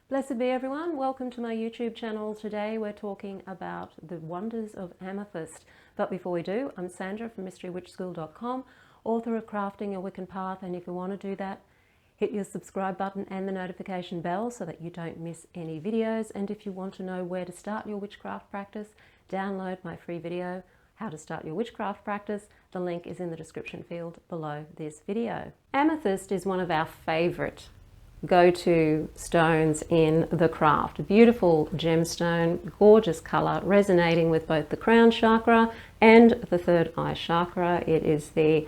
Blessed be everyone, welcome to my YouTube channel. Today we're talking about the wonders of amethyst. But before we do, I'm Sandra from MysteryWitchSchool.com, author of Crafting Your Wiccan Path, and if you want to do that, hit your subscribe button and the notification bell so that you don't miss any videos. And if you want to know where to start your witchcraft practice, download my free video, How to Start Your Witchcraft Practice. The link is in the description field below this video. Amethyst is one of our favorite go-to stones in the craft. Beautiful gemstone, gorgeous color, resonating with both the crown chakra and the third eye chakra. It is the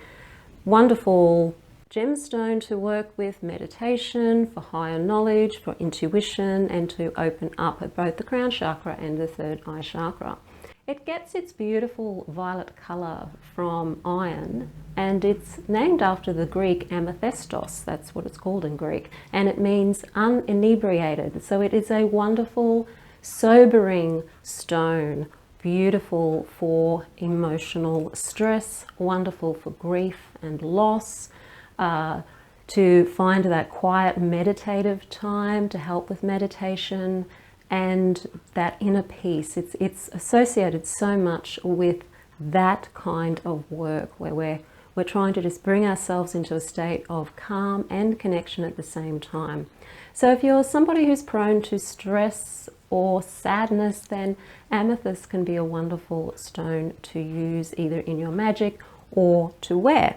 wonderful gemstone to work with meditation, for higher knowledge, for intuition, and to open up at both the crown chakra and the third eye chakra. It gets its beautiful violet color from iron, and it's named after the Greek amethystos. That's what it's called in Greek, and it means uninebriated. So it is a wonderful, sobering stone, beautiful for emotional stress, wonderful for grief and loss, to find that quiet meditative time to help with meditation and that inner peace. It's associated so much with that kind of work where we're trying to just bring ourselves into a state of calm and connection at the same time. So if you're somebody who's prone to stress or sadness, then amethyst can be a wonderful stone to use either in your magic or to wear.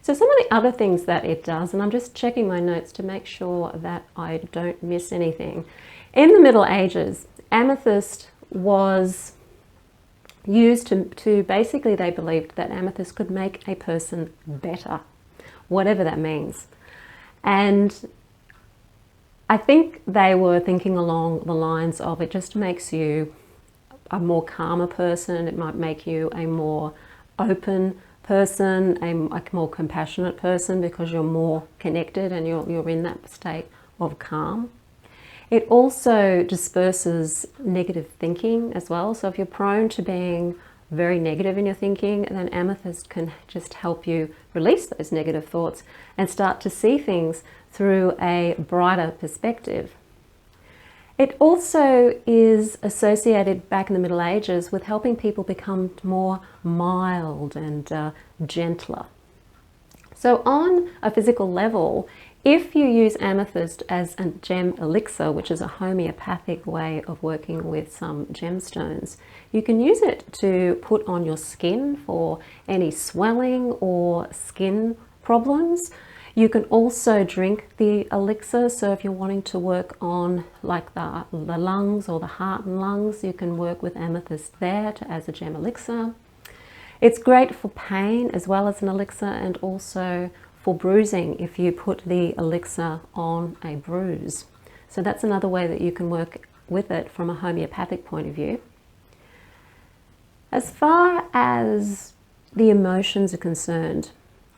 So some of the other things that it does, and I'm just checking my notes to make sure that I don't miss anything. In the Middle Ages, amethyst was used to basically, they believed that amethyst could make a person better, whatever that means. And I think they were thinking along the lines of, it just makes you a more calmer person, it might make you a more open person, a more compassionate person, because you're more connected and you're in that state of calm. It also disperses negative thinking as well. So if you're prone to being very negative in your thinking, then amethyst can just help you release those negative thoughts and start to see things through a brighter perspective. It also is associated back in the Middle Ages with helping people become more mild and gentler. So on a physical level, if you use amethyst as a gem elixir, which is a homeopathic way of working with some gemstones, you can use it to put on your skin for any swelling or skin problems. You can also drink the elixir, so if you're wanting to work on like the lungs or the heart and lungs, you can work with amethyst there as a gem elixir. It's great for pain as well as an elixir, and also for bruising if you put the elixir on a bruise. So that's another way that you can work with it from a homeopathic point of view. As far as the emotions are concerned,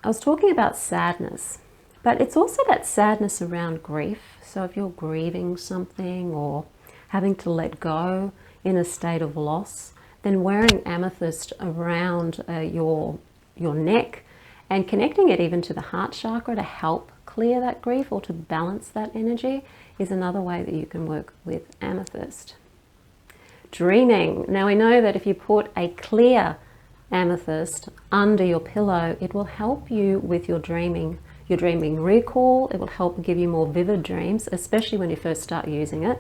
I was talking about sadness, but it's also that sadness around grief. So if you're grieving something or having to let go in a state of loss, then wearing amethyst around your neck and connecting it even to the heart chakra to help clear that grief or to balance that energy is another way that you can work with amethyst. Dreaming. Now we know that if you put a clear amethyst under your pillow, it will help you with your dreaming recall. It will help give you more vivid dreams, especially when you first start using it.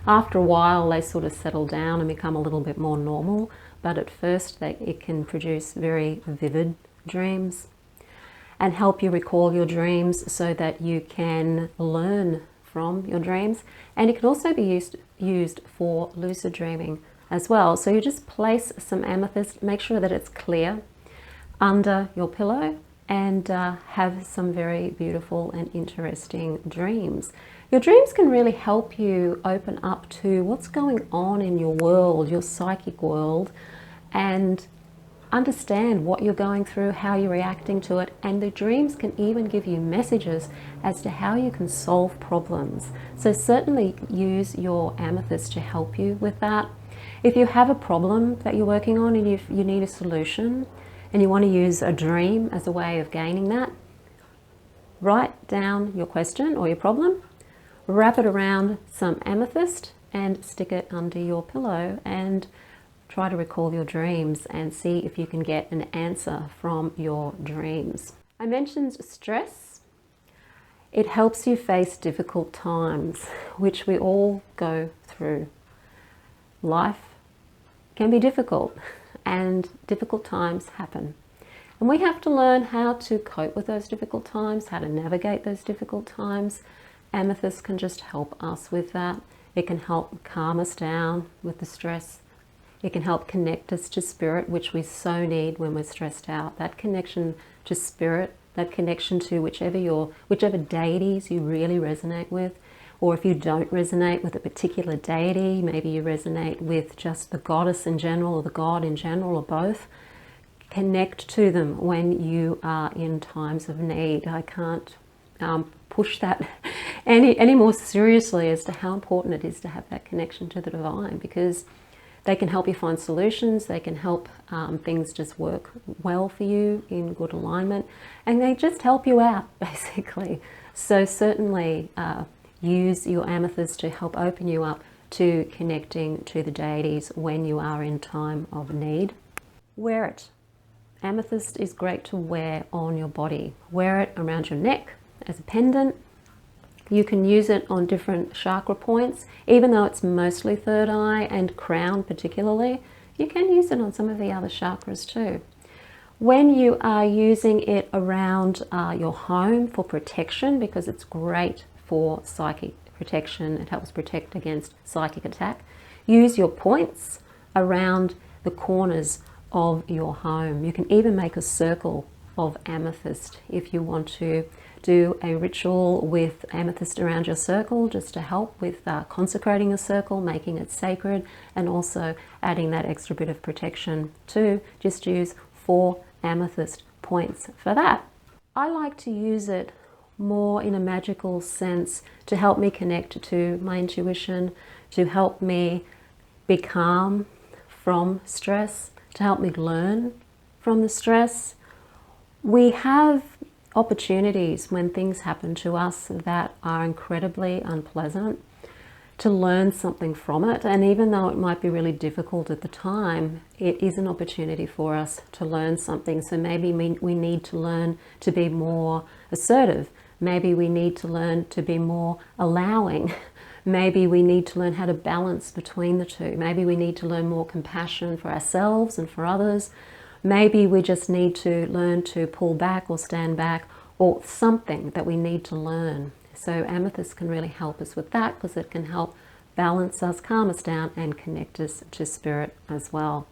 After a while, they sort of settle down and become a little bit more normal, but at first it can produce very vivid dreams and help you recall your dreams so that you can learn from your dreams. And it can also be used for lucid dreaming as well. So you just place some amethyst, make sure that it's clear, under your pillow, and have some very beautiful and interesting dreams. Your dreams can really help you open up to what's going on in your world, your psychic world, and understand what you're going through, how you're reacting to it, and the dreams can even give you messages as to how you can solve problems. So certainly use your amethyst to help you with that. If you have a problem that you're working on and you need a solution and you want to use a dream as a way of gaining that, write down your question or your problem, wrap it around some amethyst and stick it under your pillow and try to recall your dreams and see if you can get an answer from your dreams. I mentioned stress. It helps you face difficult times, which we all go through. Life can be difficult and difficult times happen. And we have to learn how to cope with those difficult times, how to navigate those difficult times. Amethyst can just help us with that. It can help calm us down with the stress. It can help connect us to spirit, which we so need when we're stressed out. That connection to spirit, that connection to whichever deities you really resonate with, or if you don't resonate with a particular deity, maybe you resonate with just the goddess in general or the god in general or both. Connect to them when you are in times of need. I can't push that any more seriously as to how important it is to have that connection to the divine, because they can help you find solutions, they can help things just work well for you in good alignment, and they just help you out basically. So certainly use your amethyst to help open you up to connecting to the deities when you are in time of need. Wear it. Amethyst is great to wear on your body. Wear it around your neck as a pendant. You can use it on different chakra points, even though it's mostly third eye and crown particularly. You can use it on some of the other chakras too. When you are using it around your home for protection, because it's great for psychic protection, it helps protect against psychic attack, use your points around the corners of your home. You can even make a circle of amethyst if you want to do a ritual with amethyst around your circle, just to help with consecrating a circle, making it sacred, and also adding that extra bit of protection too. Just use 4 amethyst points for that. I like to use it more in a magical sense to help me connect to my intuition, to help me be calm from stress, to help me learn from the stress. We have opportunities when things happen to us that are incredibly unpleasant to learn something from it, and even though it might be really difficult at the time, it is an opportunity for us to learn something. So maybe we need to learn to be more assertive. Maybe we need to learn to be more allowing. Maybe we need to learn how to balance between the two. Maybe we need to learn more compassion for ourselves and for others. Maybe we just need to learn to pull back or stand back, or something that we need to learn. So amethyst can really help us with that, because it can help balance us, calm us down, and connect us to spirit as well.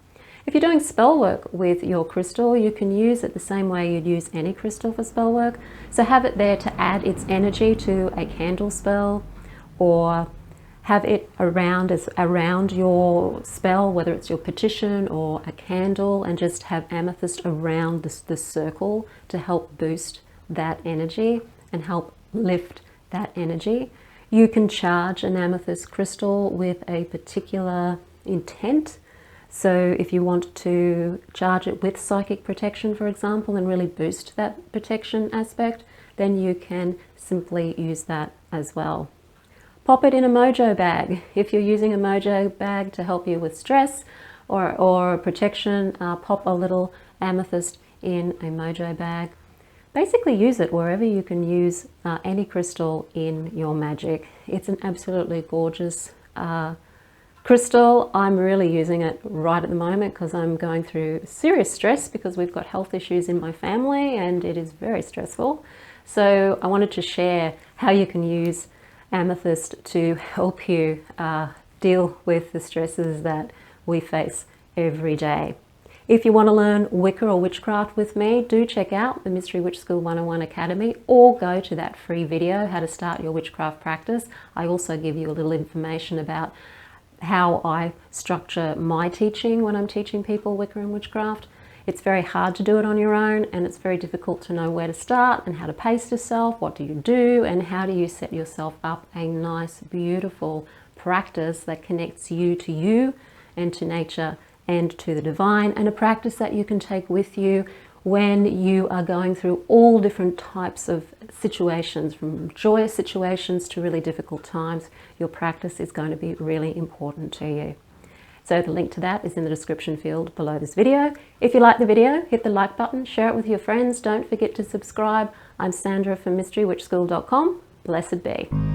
If you're doing spell work with your crystal, you can use it the same way you'd use any crystal for spell work. So have it there to add its energy to a candle spell, or have it around your spell, whether it's your petition or a candle, and just have amethyst around the circle to help boost that energy and help lift that energy. You can charge an amethyst crystal with a particular intent. So if you want to charge it with psychic protection, for example, and really boost that protection aspect, then you can simply use that as well. Pop it in a mojo bag. If you're using a mojo bag to help you with stress or protection, pop a little amethyst in a mojo bag. Basically use it wherever you can use any crystal in your magic. It's an absolutely gorgeous crystal. I'm really using it right at the moment because I'm going through serious stress because we've got health issues in my family and it is very stressful. So I wanted to share how you can use amethyst to help you deal with the stresses that we face every day. If you want to learn Wicca or witchcraft with me, do check out the Mystery Witch School 101 Academy, or go to that free video, How to Start Your Witchcraft Practice. I also give you a little information about how I structure my teaching when I'm teaching people Wicca and witchcraft. It's very hard to do it on your own, and it's very difficult to know where to start and how to pace yourself, what do you do, and how do you set yourself up a nice, beautiful practice that connects you and to nature and to the divine, and a practice that you can take with you when you are going through all different types of situations, from joyous situations to really difficult times. Your practice is going to be really important to you. So the link to that is in the description field below this video. If you like the video, hit the like button, share it with your friends. Don't forget to subscribe. I'm Sandra from MysteryWitchSchool.com. Blessed be.